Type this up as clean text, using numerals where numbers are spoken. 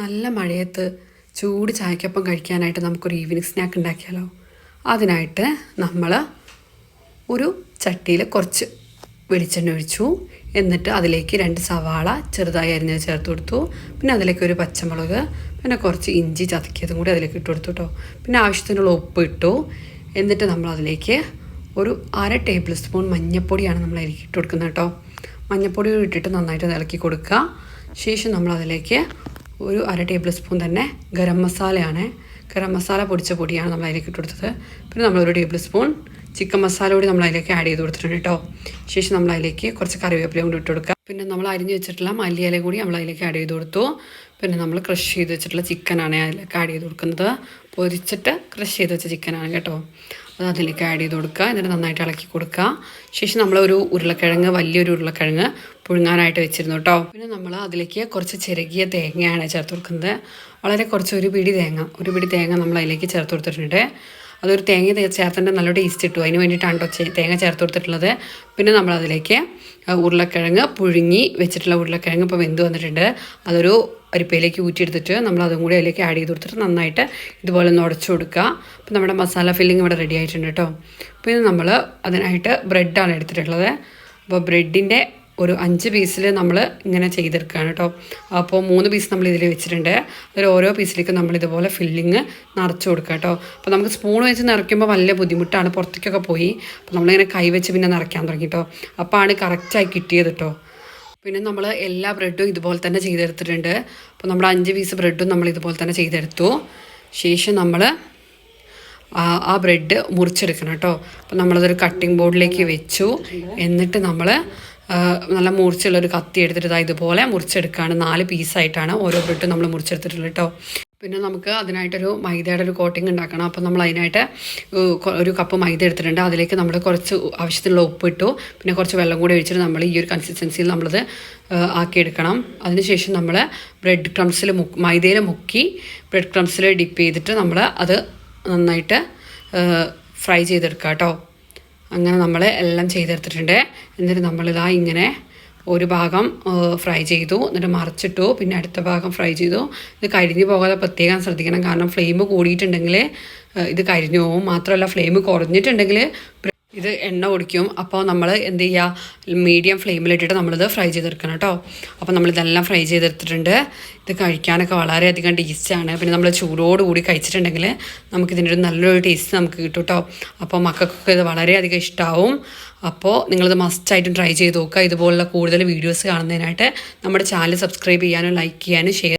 നല്ല മഴയത്ത് ചൂട് ചായക്കൊപ്പം കഴിക്കാനായിട്ട് നമുക്കൊരു ഈവനിങ് സ്നാക്ക് ഉണ്ടാക്കിയാലോ. അതിനായിട്ട് നമ്മൾ ഒരു ചട്ടിയിൽ കുറച്ച് വെളിച്ചെണ്ണ ഒഴിച്ചു. എന്നിട്ട് അതിലേക്ക് 2 സവാള ചെറുതായി അരിഞ്ഞത് ചേർത്ത് കൊടുത്തു. പിന്നെ അതിലേക്ക് ഒരു പച്ചമുളക്, പിന്നെ കുറച്ച് ഇഞ്ചി ചതക്കിയതും കൂടി അതിലേക്ക് ഇട്ട് കൊടുത്തു കേട്ടോ. പിന്നെ ആവശ്യത്തിനുള്ള ഉപ്പ് ഇട്ടു. എന്നിട്ട് നമ്മൾ അതിലേക്ക് ഒരു 1/2 ടേബിൾ സ്പൂൺ മഞ്ഞൾപ്പൊടിയാണ് നമ്മൾ അതിലേക്ക് ഇട്ട് കൊടുക്കുന്നത് കേട്ടോ. മഞ്ഞൾപ്പൊടി ഇട്ടിട്ട് നന്നായിട്ട് ഇളക്കി കൊടുക്കുക. ശേഷം നമ്മൾ അതിലേക്ക് ഒരു 1/2 ടേബിൾ സ്പൂൺ തന്നെ ഗരം മസാലയാണ്. ഗരം മസാല പൊടിച്ച പൊടിയാണ് നമ്മൾ അതിലേക്ക് ഇട്ട് കൊടുത്തത്. പിന്നെ നമ്മൾ 1 ടേബിൾ സ്പൂൺ ചിക്കൻ മസാല കൂടി നമ്മൾ അതിലേക്ക് ആഡ് ചെയ്ത് കൊടുത്തിട്ടുണ്ട് കേട്ടോ. ശേഷം നമ്മൾ അതിലേക്ക് കുറച്ച് കറിവേപ്പില കൂടി ഇട്ട് കൊടുക്കുക. പിന്നെ നമ്മൾ അരിഞ്ഞ് വെച്ചിട്ടുള്ള മല്ലിയില കൂടി നമ്മൾ അതിലേക്ക് ആഡ് ചെയ്ത് കൊടുത്തു. പിന്നെ നമ്മൾ ക്രഷ് ചെയ്ത് വെച്ചിട്ടുള്ള ചിക്കനാണ് അതിലേക്ക് ആഡ് ചെയ്ത് കൊടുക്കുന്നത്. പൊരിച്ചിട്ട് ക്രഷ് ചെയ്ത് വെച്ച ചിക്കനാണ് കേട്ടോ. അത് അതിലേക്ക് ആഡ് ചെയ്ത് കൊടുക്കുക. എന്നിട്ട് നന്നായിട്ട് ഇളക്കി കൊടുക്കുക. ശേഷം നമ്മളൊരു ഉരുളക്കിഴങ്ങ്, വലിയൊരു ഉരുളക്കിഴങ്ങ് പുഴുങ്ങാനായിട്ട് വെച്ചിരുന്നു കേട്ടോ. പിന്നെ നമ്മൾ അതിലേക്ക് കുറച്ച് ചിരകിയ തേങ്ങയാണ് ചേർത്ത് കൊടുക്കുന്നത്. വളരെ കുറച്ച് ഒരു പിടി തേങ്ങ നമ്മൾ അതിലേക്ക് ചേർത്ത് കൊടുത്തിട്ടുണ്ട്. അതൊരു തേങ്ങ ചേർത്തിട്ട് നല്ല ടേസ്റ്റ് കിട്ടും. അതിന് വേണ്ടിയിട്ടാണ് കേട്ടോ തേങ്ങ ചേർത്ത് കൊടുത്തിട്ടുള്ളത്. പിന്നെ നമ്മളതിലേക്ക് ഉരുളക്കിഴങ്ങ് പുഴുങ്ങി വെച്ചിട്ടുള്ള ഉരുളക്കിഴങ്ങ് ഇപ്പോൾ വെന്ത് വന്നിട്ടുണ്ട്. അതൊരു അരിപ്പയിലേക്ക് ഊറ്റിയെടുത്തിട്ട് നമ്മൾ അതും കൂടി അതിലേക്ക് ആഡ് ചെയ്ത് കൊടുത്തിട്ട് നന്നായിട്ട് ഇതുപോലെ ഒന്ന് ഉടച്ചു കൊടുക്കുക. അപ്പോൾ നമ്മുടെ മസാല ഫില്ലിങ് ഇവിടെ റെഡി ആയിട്ടുണ്ട് കേട്ടോ. പിന്നെ നമ്മൾ അതിനായിട്ട് ബ്രെഡാണ് എടുത്തിട്ടുള്ളത്. അപ്പോൾ ബ്രെഡിൻ്റെ ഒരു 5 പീസിൽ നമ്മൾ ഇങ്ങനെ ചെയ്തെടുക്കുകയാണ് കേട്ടോ. അപ്പോൾ 3 പീസ് നമ്മൾ ഇതിൽ വെച്ചിട്ടുണ്ട്. അതിൽ ഓരോ പീസിലേക്ക് നമ്മൾ ഇതുപോലെ ഫില്ലിങ് നിറച്ച് കൊടുക്കുക കേട്ടോ. അപ്പോൾ നമുക്ക് സ്പൂൺ വെച്ച് നിറയ്ക്കുമ്പോൾ വലിയ ബുദ്ധിമുട്ടാണ്, പുറത്തേക്കൊക്കെ പോയി. അപ്പോൾ നമ്മളിങ്ങനെ കൈ വെച്ച് പിന്നെ നിറയ്ക്കാൻ തുടങ്ങി കേട്ടോ. അപ്പോൾ ആണ് കറക്റ്റായി കിട്ടിയത് കേട്ടോ. പിന്നെ നമ്മൾ എല്ലാ ബ്രെഡും ഇതുപോലെ തന്നെ ചെയ്തെടുത്തിട്ടുണ്ട്. അപ്പോൾ നമ്മുടെ 5 പീസ് ബ്രെഡും നമ്മൾ ഇതുപോലെ തന്നെ ചെയ്തെടുത്തു. ശേഷം നമ്മൾ ആ ബ്രെഡ് മുറിച്ചെടുക്കണം കേട്ടോ. അപ്പോൾ നമ്മളതൊരു കട്ടിംഗ് ബോർഡിലേക്ക് വെച്ചു. എന്നിട്ട് നമ്മൾ നല്ല മുറിച്ചുള്ളൊരു കത്തി എടുത്തിട്ട് ഇതുപോലെ മുറിച്ചെടുക്കുകയാണ്. 4 പീസായിട്ടാണ് ഓരോ ബ്രെഡും നമ്മൾ മുറിച്ചെടുത്തിട്ടുള്ളത് കേട്ടോ. പിന്നെ നമുക്ക് അതിനായിട്ടൊരു മൈദയുടെ ഒരു കോട്ടിങ് ഉണ്ടാക്കണം. അപ്പോൾ നമ്മൾ അതിനായിട്ട് ഒരു കപ്പ് മൈദ എടുത്തിട്ടുണ്ട്. അതിലേക്ക് നമ്മൾ കുറച്ച് ആവശ്യത്തിനുള്ള ഉപ്പ് ഇട്ടു. പിന്നെ കുറച്ച് വെള്ളം കൂടി ഒഴിച്ചിട്ട് നമ്മൾ ഈ ഒരു കൺസിസ്റ്റൻസിയിൽ നമ്മളത് ആക്കിയെടുക്കണം. അതിനുശേഷം നമ്മൾ ബ്രെഡ് ക്രംസിൽ മൈദയിൽ മുക്കി ബ്രെഡ് ക്രംസിൽ ഡിപ്പ് ചെയ്തിട്ട് നമ്മൾ അത് നന്നായിട്ട് ഫ്രൈ ചെയ്തെടുക്കുക കേട്ടോ. അങ്ങനെ നമ്മൾ എല്ലാം ചെയ്തെടുത്തിട്ടുണ്ട്. എന്നിട്ട് നമ്മളിതാ ഇങ്ങനെ ഒരു ഭാഗം ഫ്രൈ ചെയ്തു, എന്നിട്ട് മറിച്ചിട്ടു. പിന്നെ അടുത്ത ഭാഗം ഫ്രൈ ചെയ്തു. ഇത് കരിഞ്ഞു പോകാതെ പ്രത്യേകം ശ്രദ്ധിക്കണം. കാരണം ഫ്ലെയിം കൂടിയിട്ടുണ്ടെങ്കിൽ ഇത് കരിഞ്ഞു പോകും. മാത്രമല്ല ഫ്ലെയിം കുറഞ്ഞിട്ടുണ്ടെങ്കിൽ ഇത് എണ്ണ കുടിക്കും. അപ്പോൾ നമ്മൾ എന്ത് ചെയ്യുക, മീഡിയം ഫ്ലെയിമിലിട്ടിട്ട് നമ്മളിത് ഫ്രൈ ചെയ്തെടുക്കണം കേട്ടോ. അപ്പോൾ നമ്മളിതെല്ലാം ഫ്രൈ ചെയ്തെടുത്തിട്ടുണ്ട്. ഇത് കഴിക്കാനൊക്കെ വളരെയധികം ടേസ്റ്റാണ്. പിന്നെ നമ്മൾ ചൂടോടുകൂടി കഴിച്ചിട്ടുണ്ടെങ്കിൽ നമുക്കിതിൻ്റെ ഒരു നല്ലൊരു ടേസ്റ്റ് നമുക്ക് കിട്ടും കേട്ടോ. അപ്പോൾ മക്കൾക്കൊക്കെ ഇത് വളരെയധികം ഇഷ്ടമാവും. അപ്പോൾ നിങ്ങളിത് മസ്റ്റായിട്ടും ട്രൈ ചെയ്ത് നോക്കുക. ഇതുപോലുള്ള കൂടുതൽ വീഡിയോസ് കാണുന്നതിനായിട്ട് നമ്മുടെ ചാനൽ സബ്സ്ക്രൈബ് ചെയ്യാനും ലൈക്ക് ചെയ്യാനും ഷെയർ